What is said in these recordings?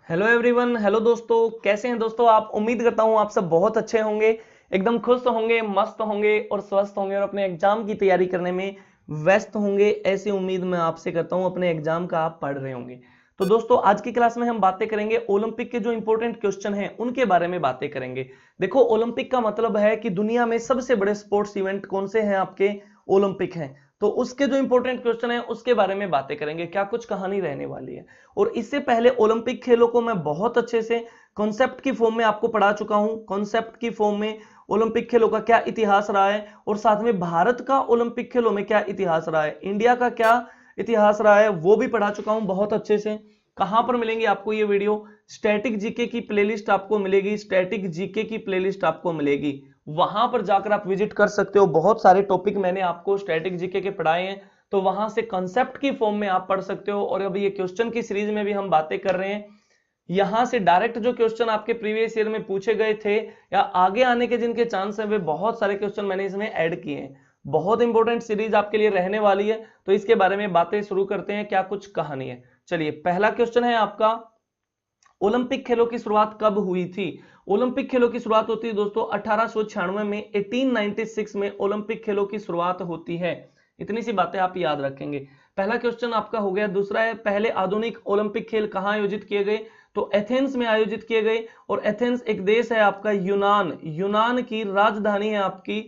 Hello everyone. Hello दोस्तों, कैसे हैं दोस्तों आप? उम्मीद करता हूं आप सब बहुत अच्छे होंगे, एकदम खुश होंगे, मस्त होंगे और स्वस्थ होंगे और अपने एग्जाम की तैयारी करने में व्यस्त होंगे। ऐसी उम्मीद मैं आपसे करता हूं, अपने एग्जाम का आप पढ़ रहे होंगे। तो दोस्तों आज की क्लास में हम बातें करेंगे ओलंपिक के जो इंपॉर्टेंट क्वेश्चन हैं उनके बारे में बातें करेंगे। देखो, ओलंपिक का मतलब है कि दुनिया में सबसे बड़े स्पोर्ट्स इवेंट कौन से हैं? आपके ओलंपिक हैं। तो उसके जो इंपॉर्टेंट क्वेश्चन है उसके बारे में बातें करेंगे, क्या कुछ कहानी रहने वाली है। और इससे पहले ओलंपिक खेलों को मैं बहुत अच्छे से कॉन्सेप्ट की फॉर्म में आपको पढ़ा चुका हूं। कॉन्सेप्ट की फॉर्म में ओलंपिक खेलों का क्या इतिहास रहा है और साथ में भारत का ओलंपिक खेलों में क्या इतिहास रहा है, इंडिया का क्या इतिहास रहा है, वो भी पढ़ा चुका हूं बहुत अच्छे से। कहां पर मिलेंगे आपको ये वीडियो? स्टैटिक जीके की प्लेलिस्ट आपको मिलेगी, स्टैटिक जीके की प्लेलिस्ट आपको मिलेगी, वहां पर जाकर आप विजिट कर सकते हो। बहुत सारे टॉपिक मैंने आपको स्टैटिक जीके के पढ़ाए हैं, तो वहां से कंसेप्ट की फॉर्म में आप पढ़ सकते हो। और अभी ये क्वेश्चन की सीरीज में भी हम बातें कर रहे हैं, यहां से डायरेक्ट जो क्वेश्चन आपके प्रीवियस ईयर में पूछे गए थे या आगे आने के जिनके चांस है, वे बहुत सारे क्वेश्चन मैंने इसमें ऐड किए हैं। बहुत इंपॉर्टेंट सीरीज आपके लिए रहने वाली है, तो इसके बारे में बातें शुरू करते हैं, क्या कुछ कहानी है। चलिए, पहला क्वेश्चन है आपका, ओलंपिक खेलों की शुरुआत कब हुई थी? ओलंपिक खेलों की शुरुआत होती है दोस्तों 1896 में, 1896 में ओलंपिक खेलों की शुरुआत होती है। इतनी सी बातें आप याद रखेंगे। पहला क्वेश्चन आपका हो गया। दूसरा है, पहले आधुनिक ओलंपिक खेल कहां आयोजित किए गए? तो एथेंस में आयोजित किए गए। और एथेंस एक देश है आपका यूनान, यूनान की राजधानी है आपकी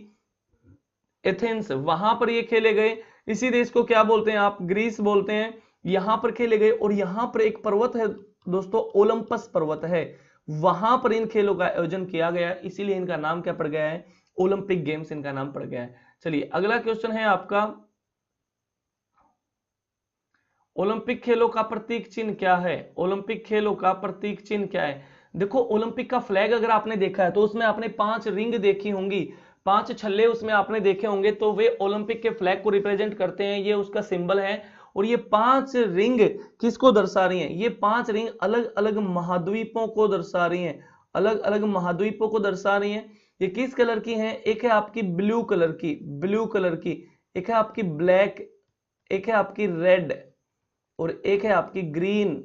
एथेंस, वहां पर ये खेले गए। इसी देश को क्या बोलते हैं आप? ग्रीस बोलते हैं। यहां पर खेले गए और यहां पर एक पर्वत है दोस्तों, ओलंपस पर्वत है, वहां पर इन खेलों का आयोजन किया गया, इसीलिए इनका नाम क्या पड़ गया है? ओलंपिक गेम्स इनका नाम पड़ गया है। चलिए, अगला क्वेश्चन है आपका, ओलंपिक खेलों का प्रतीक चिन्ह क्या है? ओलंपिक खेलों का प्रतीक चिन्ह क्या है? देखो, ओलंपिक का फ्लैग अगर आपने देखा है तो उसमें आपने 5 रिंग देखी होंगी, 5 छल्ले उसमें आपने देखे होंगे, तो वे ओलंपिक के फ्लैग को रिप्रेजेंट करते हैं, ये उसका सिंबल है। और ये 5 रिंग किसको दर्शा रही हैं? ये 5 रिंग अलग अलग महाद्वीपों को दर्शा रही हैं, अलग अलग महाद्वीपों को दर्शा रही हैं। ये किस कलर की हैं? एक है आपकी ब्लू कलर की, ब्लू कलर की, एक है आपकी ब्लैक, एक है आपकी रेड, और एक है आपकी ग्रीन,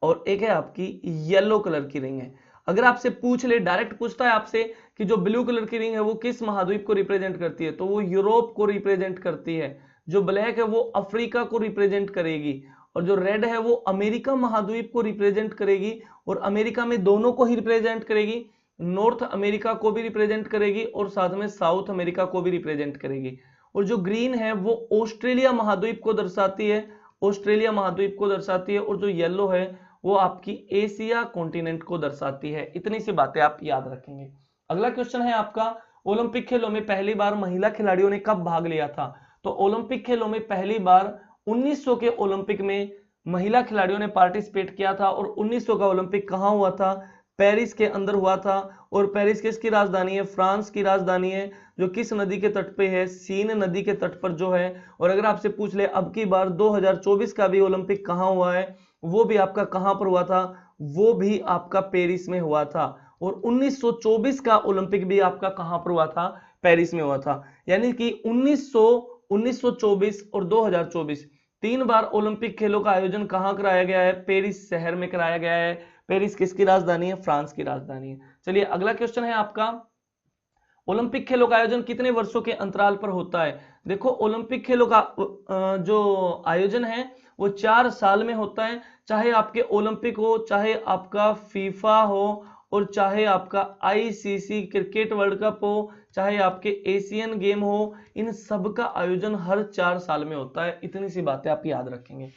और एक है आपकी येलो कलर की रिंग है। अगर आपसे पूछ ले, डायरेक्ट पूछता है आपसे कि जो ब्लू कलर की रिंग है वो किस महाद्वीप को रिप्रेजेंट करती है, तो वो यूरोप को रिप्रेजेंट करती है। जो ब्लैक है वो अफ्रीका को रिप्रेजेंट करेगी, और जो रेड है वो अमेरिका महाद्वीप को रिप्रेजेंट करेगी, और अमेरिका में दोनों को ही रिप्रेजेंट करेगी, नॉर्थ अमेरिका को भी रिप्रेजेंट करेगी और साथ में साउथ अमेरिका को भी रिप्रेजेंट करेगी। और जो ग्रीन है वो ऑस्ट्रेलिया महाद्वीप को दर्शाती है, ऑस्ट्रेलिया महाद्वीप को दर्शाती है। और जो येलो है वो आपकी एशिया कॉन्टिनेंट को दर्शाती है। इतनी सी बातें आप याद रखेंगे। अगला क्वेश्चन है आपका, ओलंपिक खेलों में पहली बार महिला खिलाड़ियों ने कब भाग लिया था? तो ओलंपिक खेलों में पहली बार 1900 के ओलंपिक में महिला खिलाड़ियों ने पार्टिसिपेट किया था। और 1900 का ओलंपिक कहां हुआ था? पेरिस के अंदर हुआ था। और पेरिस किसकी राजधानी है? फ्रांस की राजधानी है, जो किस नदी के तट पे है? सीन नदी के तट पर जो है। और अगर आपसे पूछ ले अब की बार 2024 का भी ओलंपिक कहां हुआ है, वो भी आपका कहां पर हुआ था? वो भी आपका पेरिस में हुआ था। और 1924 का ओलंपिक भी आपका कहां पर हुआ था? पेरिस में हुआ था। यानी कि 1900, 1924 और 2024 3 बार ओलंपिक खेलों का आयोजन कहां कराया गया है? पेरिस शहर में कराया गया है। पेरिस किसकी राजधानी है? फ्रांस की राजधानी है। चलिए, अगला क्वेश्चन है आपका, ओलंपिक खेलों का आयोजन कितने वर्षों के अंतराल पर होता है? देखो, ओलंपिक खेलों का जो आयोजन है वो 4 साल में होता है। चाहे आपके ओलंपिक हो, चाहे आपका फीफा हो, और चाहे आपका आईसीसी क्रिकेट वर्ल्ड कप हो, चाहे आपके एशियन गेम हो, इन सब का आयोजन हर 4 साल में होता है। इतनी सी बातें आप याद रखेंगे।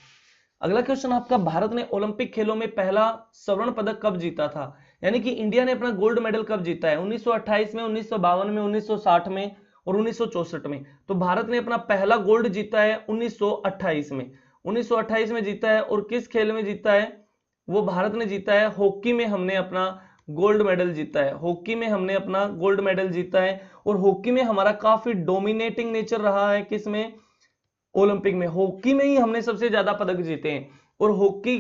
अगला क्वेश्चन आपका, भारत ने ओलंपिक खेलों में पहला स्वर्ण पदक कब जीता था? यानी कि इंडिया ने अपना गोल्ड मेडल कब जीता है? 1928 में, 1952 में, 1960 में और 1964 में। तो भारत ने अपना पहला गोल्ड जीता है 1928 में, 1928 में जीता है। और किस खेल में जीता है? वो भारत ने जीता है हॉकी में, हमने अपना गोल्ड मेडल जीता है, हॉकी में हमने अपना गोल्ड मेडल जीता है। और हॉकी में हमारा काफी डोमिनेटिंग नेचर रहा है, किसमें? ओलंपिक में। हॉकी में ही हमने सबसे ज्यादा पदक जीते हैं। और हॉकी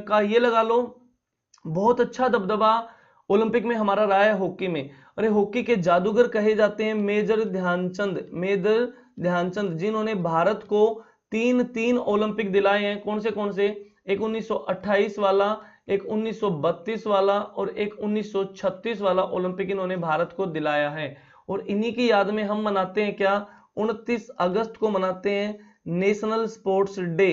का ये लगा लो बहुत अच्छा दबदबा ओलंपिक में हमारा रहा है हॉकी में। अरे, हॉकी के जादूगर कहे जाते हैं मेजर ध्यानचंद, मेजर ध्यानचंद, जिन्होंने भारत को 3 ओलंपिक दिलाए हैं। कौन से? एक 1928 वाला, एक 1932 वाला और एक 1936 वाला ओलंपिक इन्होंने भारत को दिलाया है। और इन्हीं की याद में हम मनाते हैं क्या, 29 अगस्त को मनाते हैं national sports day.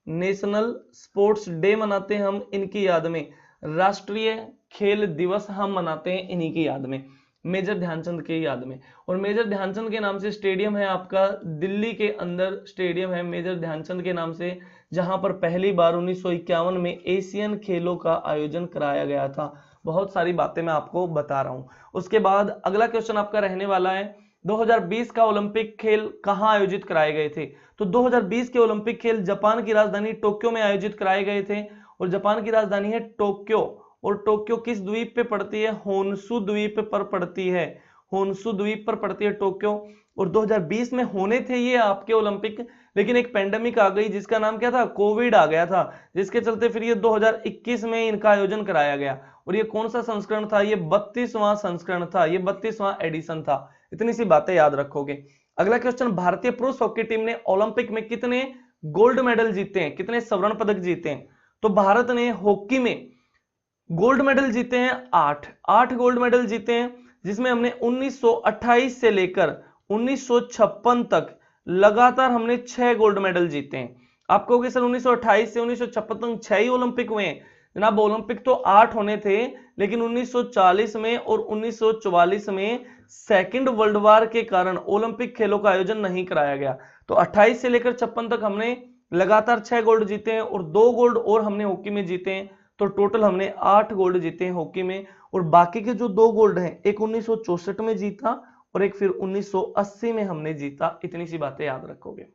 National sports day मनाते हैं हम इनकी याद में। राष्ट्रीय खेल दिवस हम मनाते हैं इन्हीं की याद में, मेजर ध्यानचंद के याद में। और मेजर ध्यानचंद के नाम से स्टेडियम है आपका दिल्ली के अंदर, स्टेडियम है मेजर ध्यानचंद के नाम से, जहां पर पहली बार 1951 में एशियन खेलों का आयोजन कराया गया था। बहुत सारी बातें मैं आपको बता रहा हूं। उसके बाद अगला क्वेश्चन आपका रहने वाला है 2020 का ओलंपिक खेल कहां आयोजित कराए गए थे। तो 2020 के ओलंपिक खेल जापान की राजधानी टोक्यो में आयोजित कराए गए थे। और जापान की राजधानी है टोक्यो, और टोक्यो किस द्वीप पे पड़ती है, होन्शु द्वीप पर पड़ती है। होन्शु द्वीप पर पड़ती है टोक्यो। और 2020 में होने थे ये आपके ओलंपिक, लेकिन एक पेंडेमिक आ गई जिसका नाम क्या था, कोविड आ गया था, जिसके चलते फिर ये 2021 में इनका आयोजन कराया गया। और ये कौन सा संस्करण था, ये 32वां संस्करण था, ये 32वां एडिशन था। इतनी सी बातें याद रखोगे। अगला क्वेश्चन, भारतीय पुरुष हॉकी टीम ने ओलंपिक में कितने गोल्ड मेडल जीते हैं, कितने स्वर्ण पदक जीते हैं। तो भारत ने हॉकी में गोल्ड मेडल जीते हैं 8 गोल्ड मेडल जीते हैं, जिसमें हमने 1928 से लेकर 1956 तक लगातार हमने 6 गोल्ड मेडल जीते हैं। आप कहोगे सर 1928 से 1956 तक 6 ही ओलंपिक हुए हैं। जनाब ओलंपिक तो 8 होने थे, लेकिन 1940 में और 1944 में सेकंड वर्ल्ड वार के कारण ओलंपिक खेलों का आयोजन नहीं कराया गया। तो 28 से लेकर 56 तक हमने लगातार 6 गोल्ड जीते हैं और 2 गोल्ड और हमने हॉकी में जीते हैं। तो टोटल हमने 8 गोल्ड जीते हैं हॉकी में। और बाकी के जो 2 गोल्ड हैं, एक 1964 में जीता और एक फिर 1980 में हमने जीता। इतनी सी बातें याद रखोगे।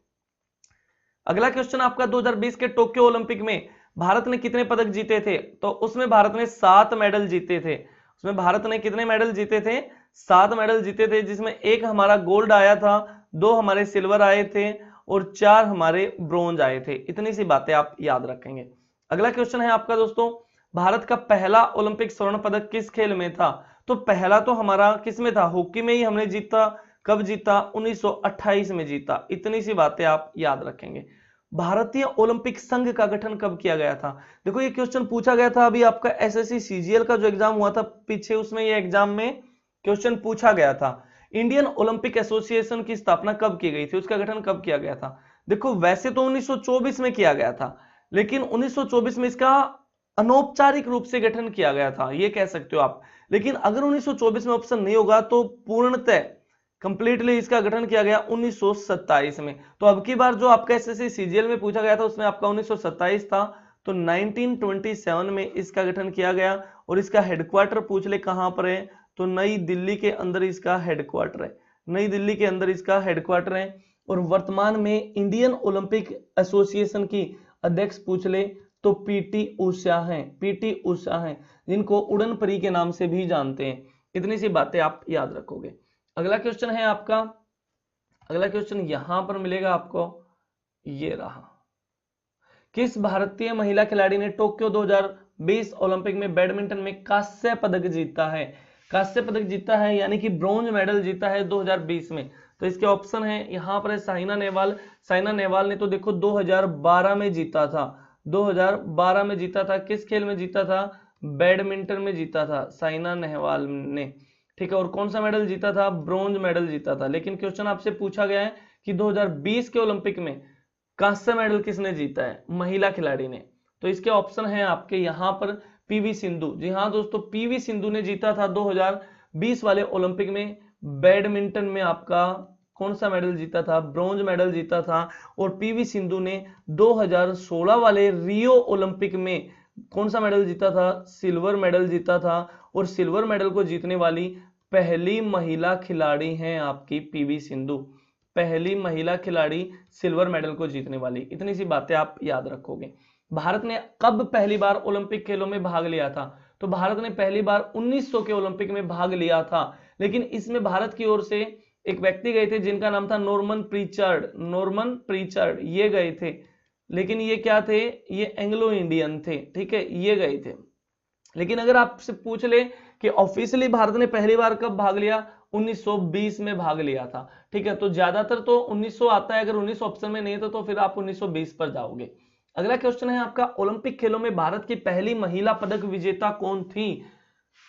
अगला क्वेश्चन आपका 2020 के टोक्यो ओलंपिक में भारत ने कितने पदक जीते थे। तो उसमें भारत ने 7 मेडल जीते थे। उसमें भारत ने कितने मेडल जीते थे, 7 मेडल जीते थे, जिसमें एक हमारा गोल्ड आया था, 2 हमारे सिल्वर आए थे और 4 हमारे ब्रोंज आए थे। इतनी सी बातें आप याद रखेंगे। अगला क्वेश्चन है आपका दोस्तों, भारत का पहला ओलंपिक स्वर्ण पदक किस खेल में था। तो पहला तो हमारा किस में था, हॉकी में ही हमने जीता। कब जीता, 1928 में जीता। इतनी सी बातें आप याद रखेंगे। भारतीय ओलंपिक संघ का गठन कब किया गया था। देखो ये क्वेश्चन पूछा गया था अभी आपका एसएससी सीजीएल का जो एग्जाम हुआ था पीछे, उसमें ये एग्जाम में क्वेश्चन पूछा गया था। इंडियन ओलंपिक एसोसिएशन की स्थापना कब की गई थी, उसका गठन कब किया गया था। देखो वैसे तो 1924 में किया गया था, लेकिन 1924 में इसका अनौपचारिक रूप से गठन किया गया था, ये कह सकते हो आप। लेकिन अगर 1924 में ऑप्शन नहीं होगा तो पूर्णतः कंप्लीटली इसका गठन किया गया 1927 में। तो अब की बार जो आपका एसएससी सीजीएल में पूछा गया था उसमें आपका 1927 था। तो 1927 में इसका गठन किया गया। और इसका हेडक्वार्टर पूछ ले कहां पर है, तो नई दिल्ली के अंदर इसका हेडक्वार्टर है। नई दिल्ली के अंदर इसका हेडक्वार्टर है। और वर्तमान में इंडियन ओलंपिक एसोसिएशन की अध्यक्ष पूछ ले तो पीटी उषा हैं। पीटी उषा हैं, जिनको उड़न परी के नाम से भी जानते हैं। इतनी सी बातें आप याद रखोगे। अगला क्वेश्चन है आपका, अगला क्वेश्चन यहां पर मिलेगा आपको, ये रहा। किस भारतीय महिला खिलाड़ी ने टोक्यो 2020 ओलंपिक में बैडमिंटन में कांस्य पदक जीता है। कांस्य पदक जीता है यानी कि ब्रॉन्ज मेडल जीता है 2020 में। तो इसके ऑप्शन है यहां पर है साइना नेहवाल। साइना नेहवाल ने तो देखो 2012 में जीता था। 2012 में जीता था। किस खेल में जीता था, बैडमिंटन में जीता था साइना नेहवाल ने। ठीक है, और कौन सा मेडल जीता था, ब्रॉन्ज मेडल जीता था। लेकिन क्वेश्चन आपसे पूछा गया है कि 2020 के ओलंपिक में कांस्य मेडल किसने जीता है, महिला खिलाड़ी ने। तो इसके ऑप्शन है आपके यहां पर पीवी सिंधु। जी हाँ दोस्तों, पीवी सिंधु ने जीता था 2020 वाले ओलंपिक में बैडमिंटन में। आपका कौन सा मेडल जीता था, ब्रॉन्ज मेडल जीता था। और पीवी सिंधु ने 2016 वाले रियो ओलंपिक में कौन सा मेडल जीता था, सिल्वर मेडल जीता था। और सिल्वर मेडल को जीतने वाली पहली महिला खिलाड़ी हैं आपकी पीवी सिंधु। पहली महिला खिलाड़ी सिल्वर मेडल को जीतने वाली। इतनी सी बातें आप याद रखोगे। भारत ने कब पहली बार ओलंपिक खेलों में भाग लिया था। तो भारत ने पहली बार 1900 के ओलंपिक में भाग लिया था। लेकिन इसमें भारत की ओर से एक व्यक्ति गए थे जिनका नाम था नॉर्मन प्रीचर्ड। नॉर्मन प्रीचर्ड ये गए थे, लेकिन ये क्या थे, ये एंग्लो इंडियन थे। ठीक है, ये गए थे। लेकिन अगर आपसे पूछ ले कि ऑफिशियली भारत ने पहली बार कब भाग लिया, 1920 में भाग लिया था। ठीक है, तो ज्यादातर तो 1900 आता है। अगर 1900 ऑप्शन में नहीं था तो फिर आप 1920 पर जाओगे। अगला क्वेश्चन है आपका, ओलंपिक खेलों में भारत की पहली महिला पदक विजेता कौन थी?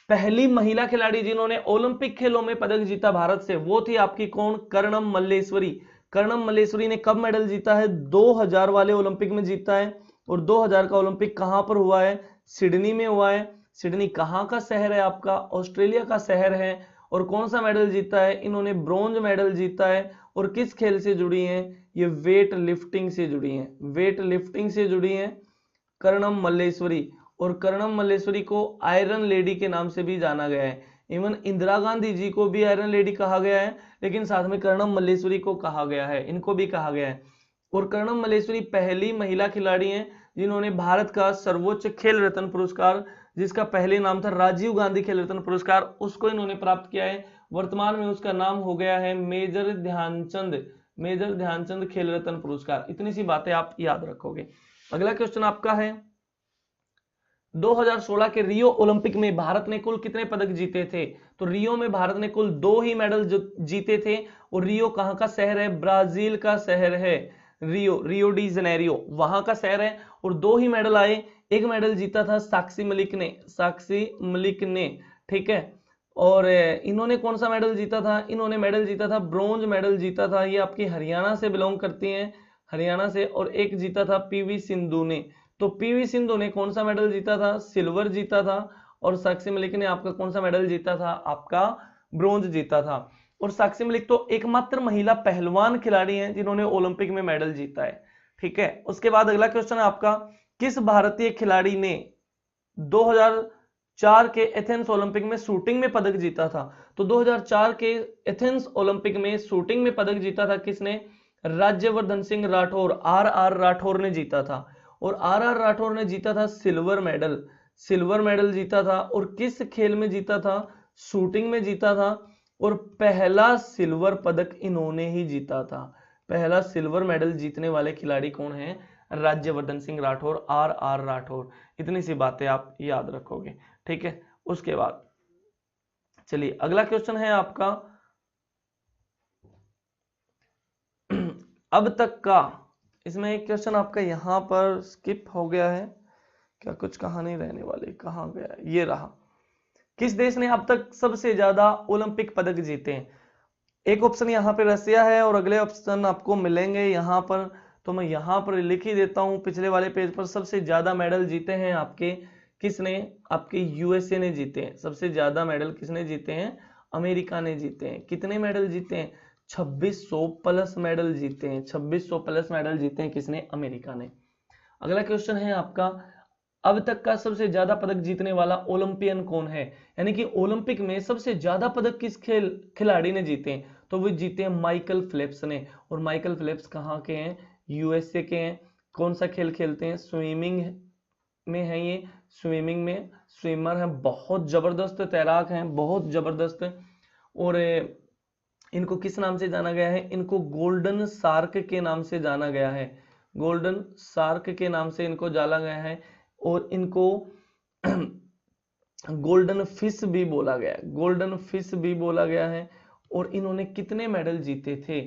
पहली महिला खिलाड़ी जिन्होंने ओलंपिक खेलों में पदक जीता भारत से, वो थी आपकी कौन? कर्णम मल्लेश्वरी। कर्णम मल्लेश्वरी ने कब मेडल जीता है? 2000 वाले ओलंपिक में जीता है। और 2000 का ओलंपिक कहां पर हुआ है? सिडनी में हुआ है। सिडनी कहां का शहर है आपका? ऑस्ट्रेलिया का शहर है। और कौन सा मेडल जीता है इन्होंने? ब्रॉन्ज मेडल जीता है। और किस खेल से जुड़ी हैं? ये वेट लिफ्टिंग से जुड़ी हैं, वेट लिफ्टिंग से जुड़ी हैं कर्णम मल्लेश्वरी। और कर्णम मल्लेश्वरी को आयरन लेडी के नाम से भी जाना गया है। इवन इंदिरा गांधी जी को भी आयरन लेडी कहा गया है, लेकिन साथ में कर्णम मल्लेश्वरी को कहा गया है, इनको भी कहा गया है। और कर्णम मल्लेश्वरी पहली महिला खिलाड़ी हैं जिन्होंने भारत का सर्वोच्च खेल रत्न पुरस्कार, जिसका पहले नाम था राजीव गांधी खेल रत्न पुरस्कार, उसको इन्होंने प्राप्त किया है। वर्तमान में उसका नाम हो गया है मेजर ध्यानचंद खेल रत्न पुरस्कार। इतनी सी बातें आप याद रखोगे। अगला क्वेश्चन आपका है, 2016 के रियो ओलंपिक में भारत ने कुल कितने पदक जीते थे? तो रियो में भारत ने कुल 2 ही मेडल जीते थे। और रियो कहां का शहर है? ब्राजील का शहर है। रियो डी जनेरियो वहां का शहर है। और 2 ही मेडल आए। एक मेडल जीता था साक्षी मलिक ने, ठीक है। और इन्होंने कौन सा मेडल जीता था? इन्होंने मेडल जीता था, ब्रॉन्ज मेडल जीता था। ये आपकी हरियाणा से बिलोंग करती हैं, हरियाणा से। और एक जीता था पीवी सिंधु ने। तो पीवी सिंधु ने कौन सा मेडल जीता था? सिल्वर जीता था। और साक्षी मलिक ने आपका कौन सा मेडल जीता था? आपका ब्रॉन्ज जीता था। और साक्षी मलिक तो एकमात्र महिला पहलवान खिलाड़ी हैं जिन्होंने ओलंपिक में मेडल जीता है, ठीक है। उसके बाद अगला क्वेश्चन है आपका, किस भारतीय खिलाड़ी ने 2004 के एथेंस ओलंपिक में शूटिंग में पदक जीता था? तो 2004 के एथेंस ओलंपिक में शूटिंग में पदक जीता था किसने? राज्यवर्धन सिंह राठौर, आर राठौर ने जीता था। और आर राठौर ने जीता था सिल्वर मेडल जीता था। और किस खेल में जीता था? शूटिंग में जीता था। और पहला सिल्वर पदक इन्होंने ही जीता था। पहला सिल्वर मेडल जीतने वाले खिलाड़ी कौन है? राज्यवर्धन सिंह राठौर, आर राठौर। इतनी सी बातें आप याद रखोगे, ठीक है। उसके बाद चलिए अगला क्वेश्चन है आपका, अब तक का, इसमें एक क्वेश्चन आपका यहां पर स्किप हो गया है क्या? कुछ कहानी रहने वाली, कहां गया? ये रहा। किस देश ने अब तक सबसे ज्यादा ओलंपिक पदक जीते हैं? एक ऑप्शन यहाँ पे रसिया है और अगले ऑप्शन आपको मिलेंगे यहाँ पर। तो मैं यहाँ पर लिख ही देता हूँ, पिछले वाले पेज पर सबसे ज्यादा मेडल जीते हैं आपके, किसने? आपके यूएसए ने जीते हैं। सबसे ज्यादा मेडल किसने जीते हैं? अमेरिका ने जीते हैं। कितने मेडल जीते हैं? 2600 प्लस मेडल जीते हैं। 2600 प्लस मेडल जीते हैं किसने? अमेरिका ने। अगला क्वेश्चन है आपका, अब तक का सबसे ज्यादा पदक जीतने वाला ओलंपियन कौन है? यानी कि ओलंपिक में सबसे ज्यादा पदक किस खिलाड़ी ने जीते हैं? तो वो जीते हैं माइकल फेल्प्स ने। और माइकल फेल्प्स कहाँ के हैं? यूएसए के हैं। कौन सा खेल खेलते हैं? स्विमिंग में है ये, स्विमिंग में स्विमर है, बहुत जबरदस्त तैराक हैं, बहुत जबरदस्त। और इनको किस नाम से जाना गया है? इनको गोल्डन शार्क के नाम से जाना गया है। गोल्डन शार्क के नाम से इनको जाना गया है। और इनको गोल्डन फिश भी बोला गया है, गोल्डन फिश भी बोला गया है। और इन्होंने कितने मेडल जीते थे?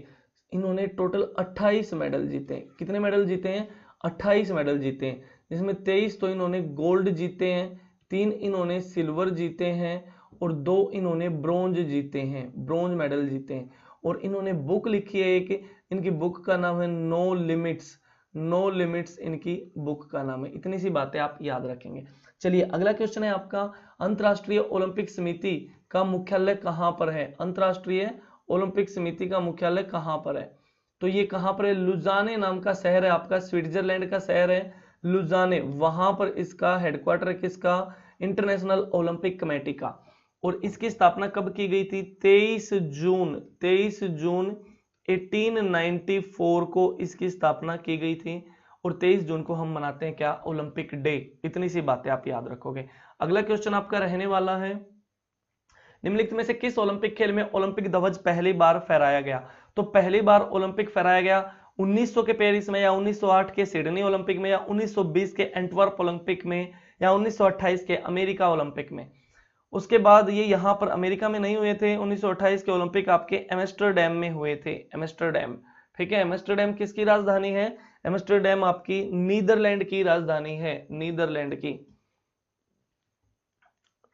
इन्होंने टोटल 28 मेडल जीते हैं। कितने मेडल जीते हैं? 28 मेडल जीते हैं, जिसमें 23 तो इन्होंने गोल्ड जीते हैं, 3 इन्होंने सिल्वर जीते हैं और 2 इन्होंने ब्रोंज जीते हैं, ब्रोंज मेडल जीते हैं। और इन्होंने बुक लिखी है एक, इनकी बुक का नाम है नो लिमिट्स इनकी बुक का नाम है। इतनी सी बातें आप याद रखेंगे। चलिए अगला क्वेश्चन है आपका, अंतरराष्ट्रीय ओलंपिक समिति का मुख्यालय कहां पर है? अंतरराष्ट्रीय ओलंपिक समिति का मुख्यालय कहां पर है? तो ये कहां पर है? लुजाने नाम का शहर है आपका, स्विट्जरलैंड का शहर है लुजाने, वहां पर इसका हेडक्वार्टर है किसका? इंटरनेशनल ओलंपिक कमेटी का। और इसकी स्थापना कब की गई थी? 23 जून 1894 को इसकी स्थापना की गई थी। और 23 जून को हम मनाते हैं क्या? Olympic day. इतनी सी बातें आप याद रखोगे। अगला क्वेश्चन आपका रहने वाला है, निम्नलिखित में से किस ओलंपिक खेल में ओलंपिक ध्वज पहली बार फहराया गया? तो पहली बार ओलंपिक फहराया गया 1900 के पेरिस में, या 1908 के सिडनी ओलंपिक में, या 1920 के एंटवर्प ओलंपिक में, या 1928 के अमेरिका ओलंपिक में। उसके बाद ये यहाँ पर अमेरिका में नहीं हुए थे। 1928 के ओलंपिक आपके एम्स्टर्डम में हुए थे, एम्स्टर्डम, ठीक है। एम्स्टर्डम किसकी राजधानी है? एम्स्टर्डम आपकी नीदरलैंड की राजधानी है, नीदरलैंड की।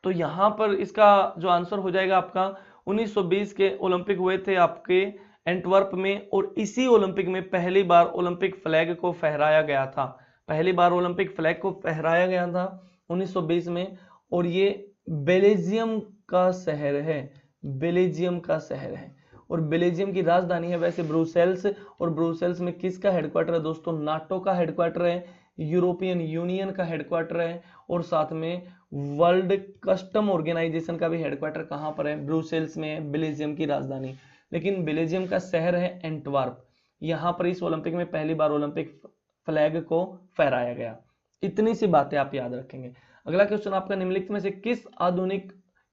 तो यहां पर इसका जो आंसर हो जाएगा आपका 1920 के ओलंपिक हुए थे आपके एंटवर्प में, और इसी ओलंपिक में पहली बार ओलंपिक फ्लैग को फहराया गया था, पहली बार ओलंपिक फ्लैग को फहराया गया था 1920 में। और ये बेल्जियम का शहर है, बेल्जियम का शहर है, और बेल्जियम की राजधानी है वैसे ब्रुसेल्स। और ब्रुसेल्स में किसका हेडक्वार्टर है दोस्तों? नाटो का हेडक्वार्टर है, यूरोपियन यूनियन का हेडक्वार्टर है, और साथ में वर्ल्ड कस्टम ऑर्गेनाइजेशन का भी हेडक्वार्टर कहां पर है? ब्रुसेल्स में है, बेल्जियम की राजधानी। लेकिन बेल्जियम का शहर है एंटवर्प। यहां पर इस ओलंपिक में पहली बार ओलंपिक फ्लैग को फहराया गया। इतनी सी बातें आप याद रखेंगे। अगला क्वेश्चन आपका, निम्नलिखित में से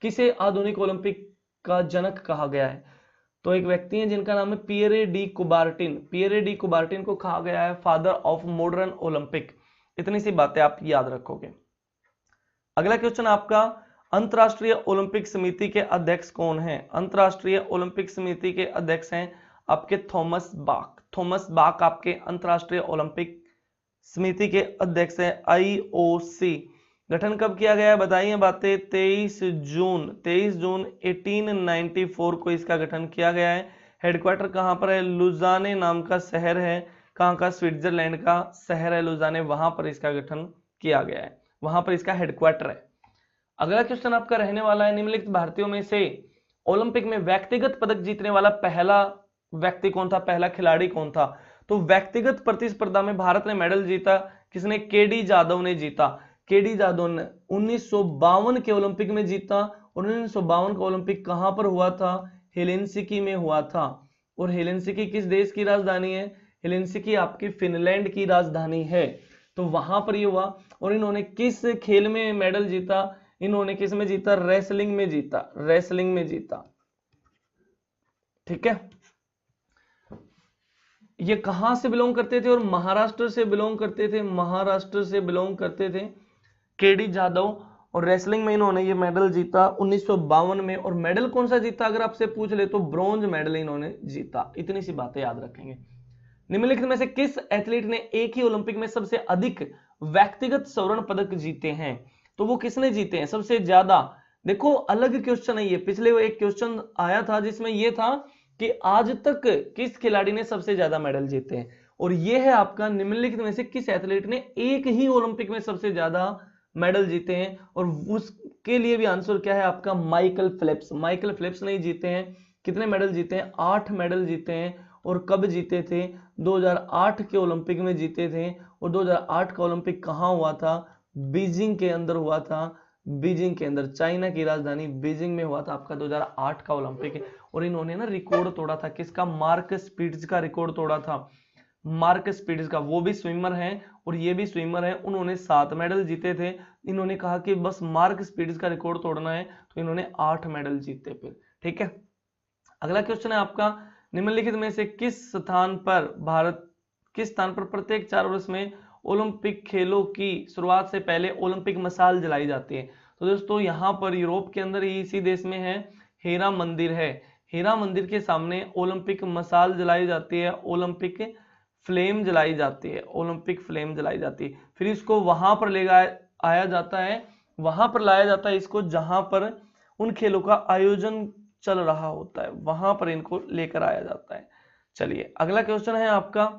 किसे आधुनिक ओलंपिक का जनक कहा गया है? तो एक व्यक्ति हैं जिनका नाम है पियरे डी कुबार्टिन। पियरे डी कुबार्टिन को कहा गया है फादर ऑफ मॉडर्न ओलंपिक। इतनी सी बातें आप याद रखोगे। अगला क्वेश्चन आपका, अंतरराष्ट्रीय ओलंपिक समिति के अध्यक्ष कौन हैं? अंतरराष्ट्रीय ओलंपिक समिति के अध्यक्ष हैं आपके थॉमस बाक। थॉमस बाक आपके अंतरराष्ट्रीय ओलंपिक समिति के अध्यक्ष हैं, IOC। गठन कब किया गया है? बताइए बातें। 23 जून 1894 को इसका गठन किया गया है। हेडक्वार्टर कहां पर है? लुजाने नाम का शहर है, कहां का? स्विट्जरलैंड का शहर है लुजाने, वहां पर इसका गठन किया गया है, वहां पर इसका हेडक्वार्टर है। अगला क्वेश्चन आपका रहने वाला है, निम्नलिखित भारतीयों में से ओलंपिक में व्यक्तिगत पदक जीतने वाला पहला व्यक्ति कौन था, पहला खिलाड़ी कौन था? तो व्यक्तिगत प्रतिस्पर्धा में भारत ने मेडल जीता, किसने? केडी जाधव ने जीता। केडी जाधव ने 1952 के ओलंपिक में जीता, और 1952 का ओलंपिक कहां पर हुआ था? हेलेंसिकी में हुआ था। और हेलेंसिकी किस देश की राजधानी है? हेलेंसिकी आपकी फिनलैंड की राजधानी है। तो वहां पर ये हुआ। और इन्होंने किस खेल में मेडल जीता? इन्होंने किस में जीता? रेसलिंग में जीता, रेसलिंग में जीता। ठीक है, ये कहां से बिलोंग करते थे? और महाराष्ट्र से बिलोंग करते थे, महाराष्ट्र से बिलोंग करते थे केडी जाधव। और रेसलिंग में इन्होंने ये मेडल जीता 1952 में। और मेडल कौन सा जीता अगर आपसे पूछ ले तो ब्रॉन्ज मेडल इन्होंने जीता। इतनी सी बातें याद रखेंगे। निम्नलिखित में से किस एथलीट ने एक ही ओलंपिक में सबसे अधिक व्यक्तिगत स्वर्ण पदक जीते हैं? तो वो किसने जीते हैं सबसे ज्यादा? देखो अलग क्वेश्चन है ये, पिछले एक क्वेश्चन आया था जिसमें ये था कि आज तक किस खिलाड़ी ने सबसे ज्यादा मेडल जीते हैं, और ये है आपका निम्नलिखित में से किस एथलीट ने एक ही ओलंपिक में सबसे ज्यादा मेडल जीते हैं? और उसके लिए भी आंसर क्या है आपका? Michael Phelps. माइकल फेल्प्स ने जीते हैं। कितने मेडल जीते हैं? 8 मेडल जीते हैं। और कब जीते थे? 2008 के ओलंपिक में जीते थे। और 2008 का ओलंपिक कहां हुआ था? बीजिंग के अंदर हुआ था, बीजिंग के अंदर, चाइना की राजधानी बीजिंग में हुआ था आपका 2008 का ओलंपिक। और इन्होंने ना रिकॉर्ड तोड़ा था, किसका? मार्क स्पिट्ज का रिकॉर्ड तोड़ा था, मार्क स्पिट्ज का। वो भी स्विमर हैं और ये भी स्विमर हैं, उन्होंने 7 मेडल जीते थे। इन्होंने कहा कि बस मार्क स्पिट्ज का रिकॉर्ड तोड़ना है, तो इन्होंने 8 मेडल जीते फिर। ठीक है, अगला क्वेश्चन है आपका, निम्नलिखित में से किस स्थान पर प्रत्येक 4 वर्ष में ओलंपिक खेलों की शुरुआत से पहले ओलंपिक मशाल जलाई जाती है? तो दोस्तों यहाँ पर यूरोप के अंदर ही इसी देश में है, हेरा मंदिर है। हेरा मंदिर के सामने ओलंपिक मशाल जलाई जाती है, ओलंपिक फ्लेम जलाई जाती है, ओलंपिक फ्लेम जलाई जाती है। फिर इसको वहां पर ले आया जाता है, वहां पर लाया जाता है इसको जहां पर उन खेलों का आयोजन चल रहा होता है, वहां पर इनको लेकर आया जाता है। चलिए अगला क्वेश्चन है आपका,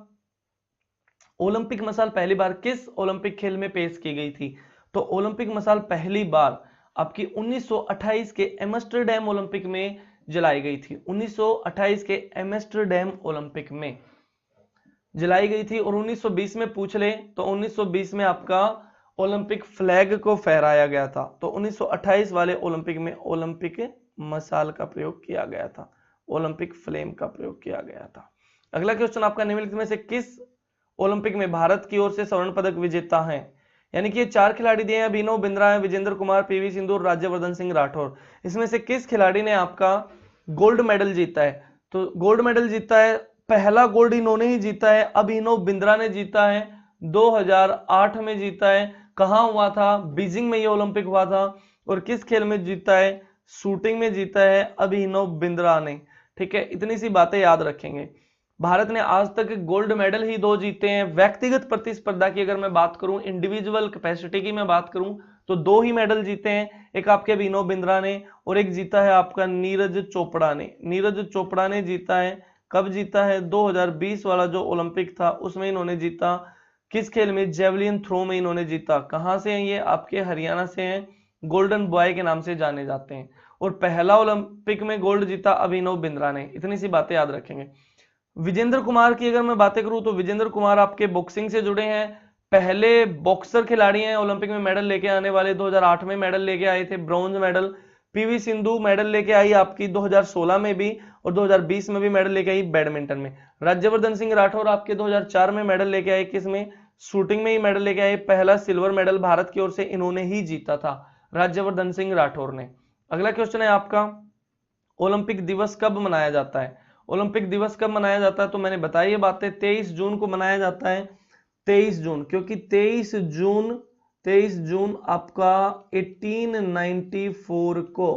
ओलंपिक मशाल पहली बार किस ओलंपिक खेल में पेश की गई थी? तो ओलंपिक मशाल पहली बार आपकी 1928 के एम्स्टर्डम ओलंपिक में जलाई गई थी। 1928 के एम्स्टर्डम ओलंपिक में जलाई गई थी। और 1920 में पूछ ले तो 1920 में आपका ओलंपिक फ्लैग को फहराया गया था। तो 1928 वाले ओलंपिक में ओलंपिक मशाल का प्रयोग किया गया था, ओलंपिक फ्लेम का प्रयोग किया गया था। अगला क्वेश्चन आपका, निम्नलिखित में से किस ओलंपिक में भारत की ओर से स्वर्ण पदक विजेता हैं? यानी कि ये 4 खिलाड़ी दिए हैं, अभिनव बिंद्रा है, विजेंद्र कुमार, पीवी सिंधु, राज्यवर्धन सिंह राठौर। इसमें से किस खिलाड़ी ने आपका गोल्ड मेडल जीता है? तो गोल्ड मेडल जीता है, पहला गोल्ड इन्होंने ही जीता है, अभिनव बिंद्रा ने जीता है, 2008 में जीता है। कहां हुआ था? बीजिंग में ये ओलंपिक हुआ था। और किस खेल में जीता है? शूटिंग में जीता है अभिनव बिंद्रा ने। ठीक है, इतनी सी बातें याद रखेंगे। भारत ने आज तक गोल्ड मेडल ही 2 जीते हैं। व्यक्तिगत प्रतिस्पर्धा की अगर मैं बात करूं, इंडिविजुअल कैपेसिटी की मैं बात करूं, तो 2 ही मेडल जीते हैं, एक आपके अभिनव बिंद्रा ने और एक जीता है आपका नीरज चोपड़ा ने। नीरज चोपड़ा ने जीता है, कब जीता है? 2020 वाला जो ओलंपिक था उसमें इन्होंने जीता। किस खेल में? जेवलिन थ्रो में इन्होंने जीता। कहां से हैं ये? आपके हरियाणा से हैं, गोल्डन बॉय के नाम से जाने जाते हैं। और पहला ओलंपिक में गोल्ड जीता अभिनव बिंद्रा ने। इतनी सी बातें याद रखेंगे। विजेंद्र कुमार की अगर मैं बातें करूं तो विजेंद्र कुमार आपके बॉक्सिंग से जुड़े हैं, पहले बॉक्सर खिलाड़ी हैं ओलंपिक में मेडल लेके आने वाले। 2008 में मेडल लेके आए थे, bronze medal. PV Sindhu medal लेके आई आपकी 2016 में भी, और 2020 में भी मेडल लेके आई बैडमिंटन में। राज्यवर्धन सिंह राठौर आपके 2004 में मेडल लेके आए, किसमें? शूटिंग में ही मेडल लेके आए। पहला सिल्वर मेडल भारत की ओर से इन्होंने ही जीता था, राज्यवर्धन सिंह राठौर ने। अगला क्वेश्चन है आपका, ओलंपिक दिवस कब मनाया जाता है? ओलंपिक दिवस कब मनाया जाता है? तो मैंने बताई ये बातें, 23 जून को मनाया जाता है। 23 जून, क्योंकि 23 जून आपका 1894 को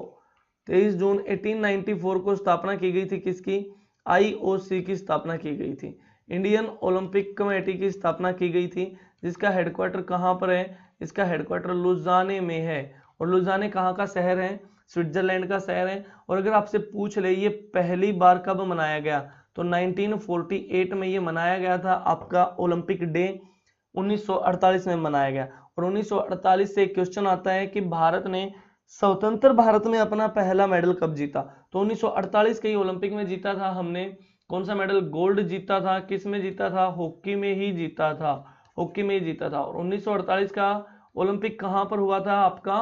23 जून 1894 को स्थापना की गई थी। किसकी? आईओसी की स्थापना की गई थी, इंडियन ओलंपिक कमेटी की स्थापना की गई थी, जिसका हेडक्वार्टर कहां पर है? इसका हेडक्वार्टर लुज़ाने में है। और लुज़ाने कहां का शहर है? स्विट्जरलैंड का शहर है। और अगर आपसे पूछ ले ये पहली बार कब मनाया गया, तो 1948 में ये मनाया गया था। आपका ओलंपिक डे 1948 में मनाया गया। और 1948 से एक क्वेश्चन आता है कि भारत ने स्वतंत्र भारत में अपना पहला मेडल कब जीता? तो 1948 के ही ओलंपिक में जीता था हमने। कौन सा मेडल? गोल्ड जीता था। किस में जीता था? हॉकी में ही जीता था, हॉकी में ही जीता था। और 1948 का ओलंपिक कहां पर हुआ था आपका?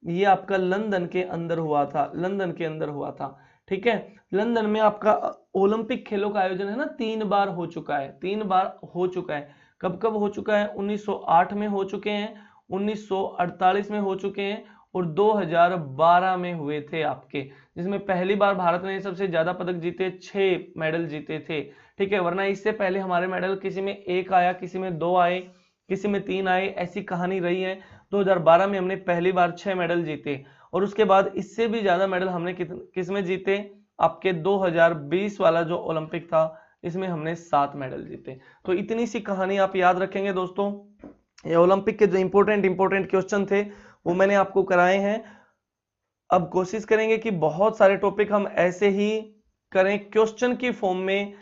ये आपका लंदन के अंदर हुआ था, लंदन के अंदर हुआ था। ठीक है, लंदन में आपका ओलंपिक खेलों का आयोजन है ना, 3 बार हो चुका है, 3 बार हो चुका है। कब कब हो चुका है? 1908 में हो चुके हैं, 1948 में हो चुके हैं, और 2012 में हुए थे आपके, जिसमें पहली बार भारत ने सबसे ज्यादा पदक जीते, 6 मेडल जीते थे। ठीक है, वरना इससे पहले हमारे मेडल किसी में 1 आया, किसी में 2 आए, किसी में 3 आए, ऐसी कहानी रही है। 2012 में हमने पहली बार 6 मेडल जीते, और उसके बाद इससे भी ज्यादा मेडल हमने किस में जीते? आपके 2020 वाला जो ओलंपिक था, इसमें हमने 7 मेडल जीते। तो इतनी सी कहानी आप याद रखेंगे दोस्तों। ये ओलंपिक के जो इंपॉर्टेंट क्वेश्चन थे वो मैंने आपको कराए हैं। अब कोशिश करेंगे कि बहुत सारे टॉपिक हम ऐसे ही करें, क्वेश्चन की फॉर्म में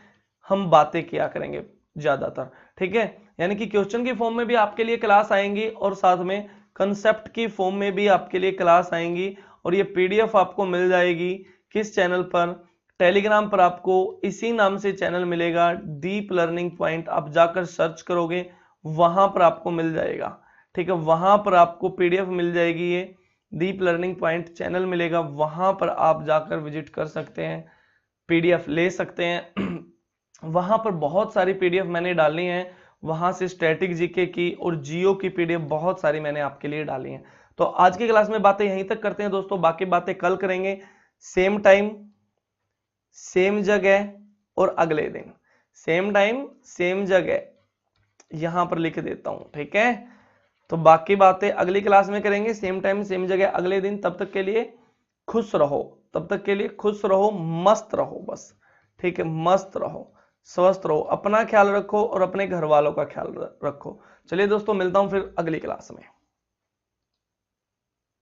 हम बातें किया करेंगे ज्यादातर। ठीक है, यानी कि क्वेश्चन की फॉर्म में भी आपके लिए क्लास आएंगी, और साथ में कंसेप्ट की फॉर्म में भी आपके लिए क्लास आएंगी। और ये पीडीएफ आपको मिल जाएगी किस चैनल पर? टेलीग्राम पर आपको इसी नाम से चैनल मिलेगा, डीप लर्निंग पॉइंट। आप जाकर सर्च करोगे, वहां पर आपको मिल जाएगा। ठीक है, वहां पर आपको पीडीएफ मिल जाएगी, ये डीप लर्निंग पॉइंट चैनल मिलेगा, वहां पर आप जाकर विजिट कर सकते हैं, पीडीएफ ले सकते हैं। वहां पर बहुत सारी पीडीएफ मैंने डाली हैं, वहां से स्टैटिक जीके की और जियो की पीडीएफ बहुत सारी मैंने आपके लिए डाली हैं। तो आज की क्लास में बातें यहीं तक करते हैं दोस्तों, बाकी बातें कल करेंगे, सेम टाइम सेम जगह और अगले दिन। सेम टाइम सेम जगह यहां पर लिख देता हूं। ठीक है, तो बाकी बातें अगली क्लास में करेंगे, सेम टाइम सेम जगह अगले दिन। तब तक के लिए खुश रहो, तब तक के लिए खुश रहो, मस्त रहो बस। ठीक है, मस्त रहो, स्वस्थ रहो, अपना ख्याल रखो और अपने घर वालों का ख्याल रखो। चलिए दोस्तों, मिलता हूं फिर अगली क्लास में।